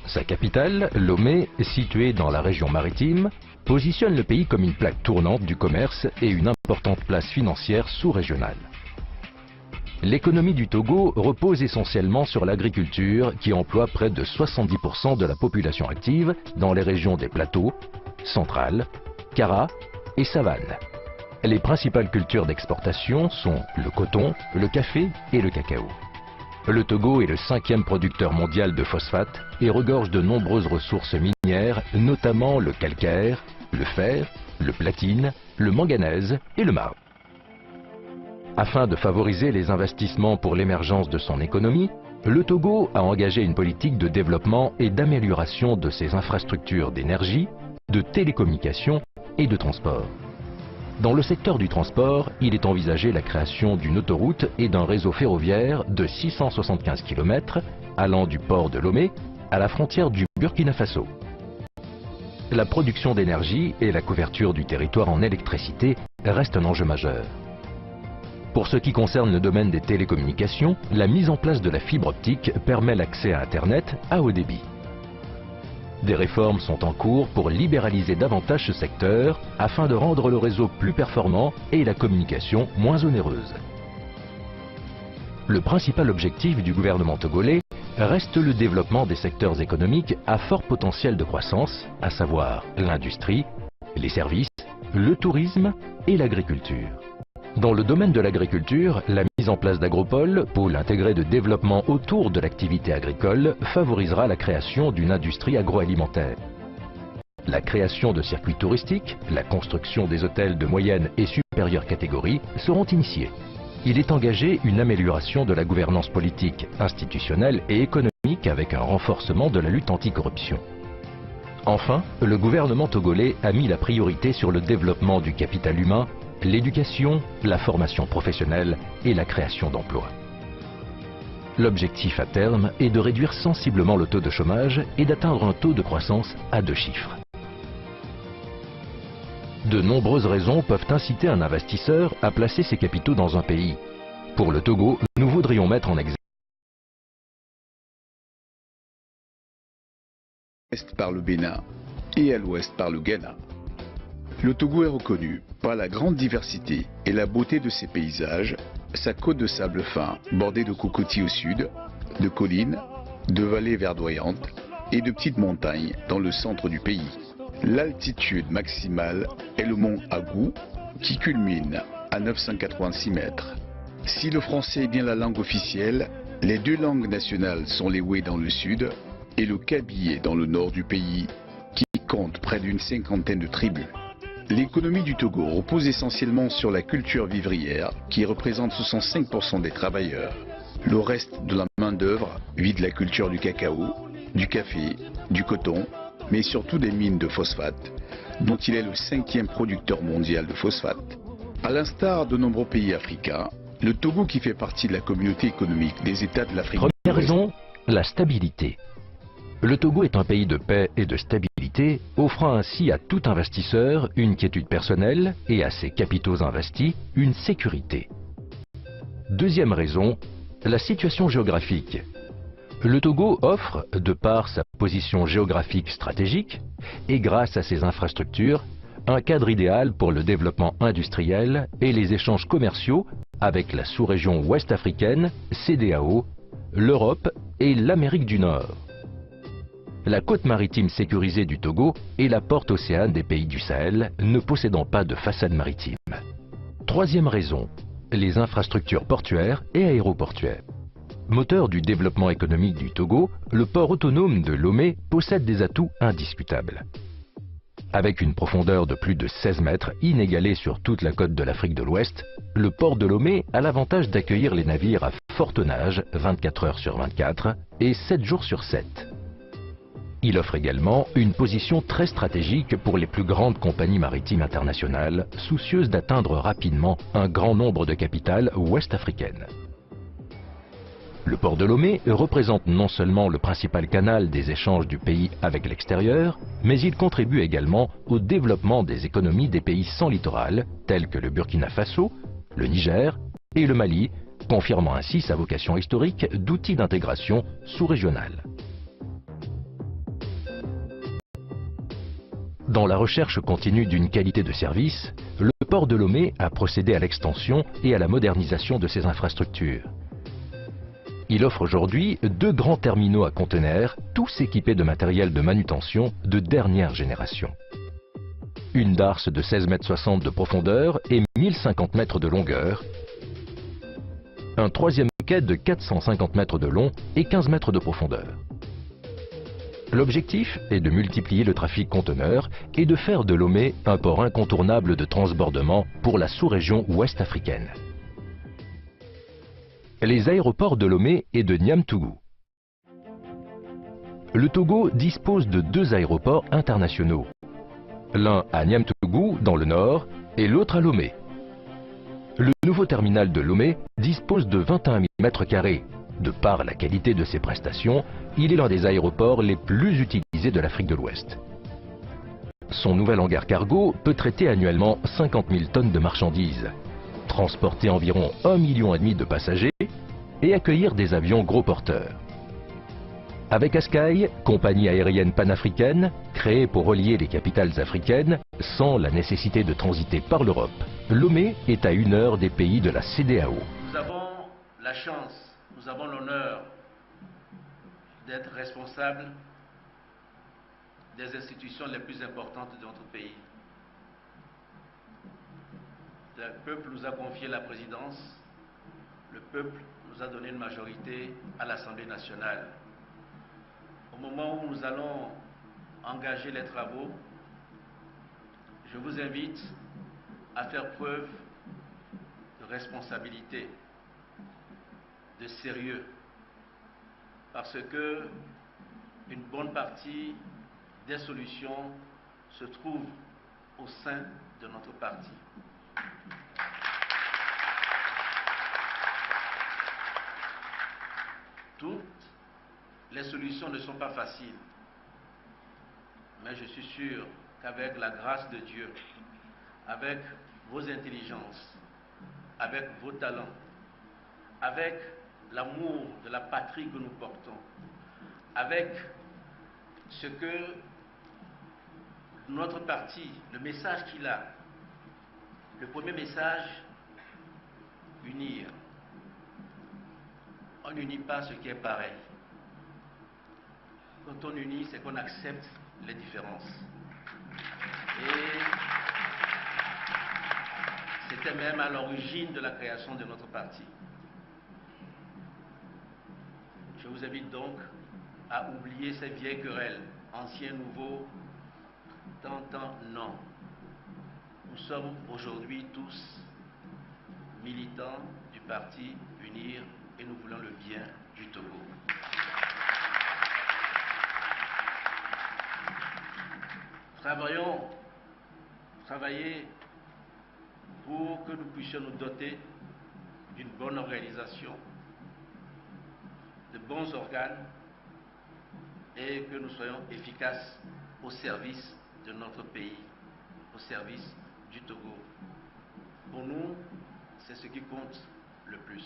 Sa capitale, Lomé, située dans la région maritime, positionne le pays comme une plaque tournante du commerce et une importante place financière sous-régionale. L'économie du Togo repose essentiellement sur l'agriculture qui emploie près de 70% de la population active dans les régions des plateaux, centrales, Kara et savane. Les principales cultures d'exportation sont le coton, le café et le cacao. Le Togo est le 5e producteur mondial de phosphate et regorge de nombreuses ressources minières, notamment le calcaire, le fer, le platine, le manganèse et le marbre. Afin de favoriser les investissements pour l'émergence de son économie, le Togo a engagé une politique de développement et d'amélioration de ses infrastructures d'énergie, de télécommunications et de transport. Dans le secteur du transport, il est envisagé la création d'une autoroute et d'un réseau ferroviaire de 675 km allant du port de Lomé à la frontière du Burkina Faso. La production d'énergie et la couverture du territoire en électricité restent un enjeu majeur. Pour ce qui concerne le domaine des télécommunications, la mise en place de la fibre optique permet l'accès à Internet à haut débit. Des réformes sont en cours pour libéraliser davantage ce secteur afin de rendre le réseau plus performant et la communication moins onéreuse. Le principal objectif du gouvernement togolais reste le développement des secteurs économiques à fort potentiel de croissance, à savoir l'industrie, les services, le tourisme et l'agriculture. Dans le domaine de l'agriculture, la mise en place d'agropoles, pôles intégrés de développement autour de l'activité agricole, favorisera la création d'une industrie agroalimentaire. La création de circuits touristiques, la construction des hôtels de moyenne et supérieure catégorie seront initiés. Il est engagé une amélioration de la gouvernance politique, institutionnelle et économique avec un renforcement de la lutte anticorruption. Enfin, le gouvernement togolais a mis la priorité sur le développement du capital humain, l'éducation, la formation professionnelle et la création d'emplois. L'objectif à terme est de réduire sensiblement le taux de chômage et d'atteindre un taux de croissance à 2 chiffres. De nombreuses raisons peuvent inciter un investisseur à placer ses capitaux dans un pays. Pour le Togo, nous voudrions mettre en exergue à l'est par le Bénin et à l'ouest par le Ghana. Le Togo est reconnu par la grande diversité et la beauté de ses paysages, sa côte de sable fin bordée de cocotiers au sud, de collines, de vallées verdoyantes et de petites montagnes dans le centre du pays. L'altitude maximale est le mont Agou qui culmine à 986 mètres. Si le français est bien la langue officielle, les 2 langues nationales sont l'Ewe dans le sud et le Kabylie dans le nord du pays qui compte près d'une 50aine de tribus. L'économie du Togo repose essentiellement sur la culture vivrière qui représente 65% des travailleurs. Le reste de la main-d'œuvre vit de la culture du cacao, du café, du coton, mais surtout des mines de phosphate, dont il est le 5e producteur mondial de phosphate. À l'instar de nombreux pays africains, le Togo, qui fait partie de la communauté économique des États de l'Afrique. Première raison, la stabilité. Le Togo est un pays de paix et de stabilité, offrant ainsi à tout investisseur une quiétude personnelle et à ses capitaux investis une sécurité. Deuxième raison, la situation géographique. Le Togo offre, de par sa position géographique stratégique et grâce à ses infrastructures, un cadre idéal pour le développement industriel et les échanges commerciaux avec la sous-région ouest africaine, CEDEAO, l'Europe et l'Amérique du Nord. La côte maritime sécurisée du Togo est la porte océane des pays du Sahel, ne possédant pas de façade maritime. Troisième raison, les infrastructures portuaires et aéroportuaires. Moteur du développement économique du Togo, le port autonome de Lomé possède des atouts indiscutables. Avec une profondeur de plus de 16 mètres, inégalée sur toute la côte de l'Afrique de l'Ouest, le port de Lomé a l'avantage d'accueillir les navires à fort tonnage 24 heures sur 24 et 7 jours sur 7. Il offre également une position très stratégique pour les plus grandes compagnies maritimes internationales, soucieuses d'atteindre rapidement un grand nombre de capitales ouest-africaines. Le port de Lomé représente non seulement le principal canal des échanges du pays avec l'extérieur, mais il contribue également au développement des économies des pays sans littoral, tels que le Burkina Faso, le Niger et le Mali, confirmant ainsi sa vocation historique d'outil d'intégration sous-régionale. Dans la recherche continue d'une qualité de service, le port de Lomé a procédé à l'extension et à la modernisation de ses infrastructures. Il offre aujourd'hui 2 grands terminaux à conteneurs, tous équipés de matériel de manutention de dernière génération. Une darse de 16,60 m de profondeur et 1050 mètres de longueur. Un troisième quai de 450 mètres de long et 15 mètres de profondeur. L'objectif est de multiplier le trafic conteneur et de faire de Lomé un port incontournable de transbordement pour la sous-région ouest africaine. Les aéroports de Lomé et de Niamtougou. Le Togo dispose de 2 aéroports internationaux. L'un à Niamtougou, dans le nord, et l'autre à Lomé. Le nouveau terminal de Lomé dispose de 21 000 m². De par la qualité de ses prestations, il est l'un des aéroports les plus utilisés de l'Afrique de l'Ouest. Son nouvel hangar cargo peut traiter annuellement 50 000 tonnes de marchandises, transporter environ 1,5 million de passagers et accueillir des avions gros porteurs. Avec Askai, compagnie aérienne panafricaine, créée pour relier les capitales africaines, sans la nécessité de transiter par l'Europe, Lomé est à 1 heure des pays de la CEDEAO. Nous avons la chance, nous avons l'honneur d'être responsables des institutions les plus importantes de notre pays. Le peuple nous a confié la présidence, le peuple nous a donné une majorité à l'Assemblée nationale. Au moment où nous allons engager les travaux, je vous invite à faire preuve de responsabilité, de sérieux, parce que une bonne partie des solutions se trouvent au sein de notre parti. Toutes les solutions ne sont pas faciles, mais je suis sûr qu'avec la grâce de Dieu, avec vos intelligences, avec vos talents, avec l'amour de la patrie que nous portons, avec ce que notre parti, le message qu'il a, le premier message, unir. On n'unit pas ce qui est pareil. Quand on unit, c'est qu'on accepte les différences. Et c'était même à l'origine de la création de notre parti. Je vous invite donc à oublier ces vieilles querelles, anciens, nouveaux, tant, non. Nous sommes aujourd'hui tous militants du parti Unir et nous voulons le bien du Togo. Travaillez pour que nous puissions nous doter d'une bonne organisation, de bons organes et que nous soyons efficaces au service de notre pays, au service du Togo. Pour nous, c'est ce qui compte le plus.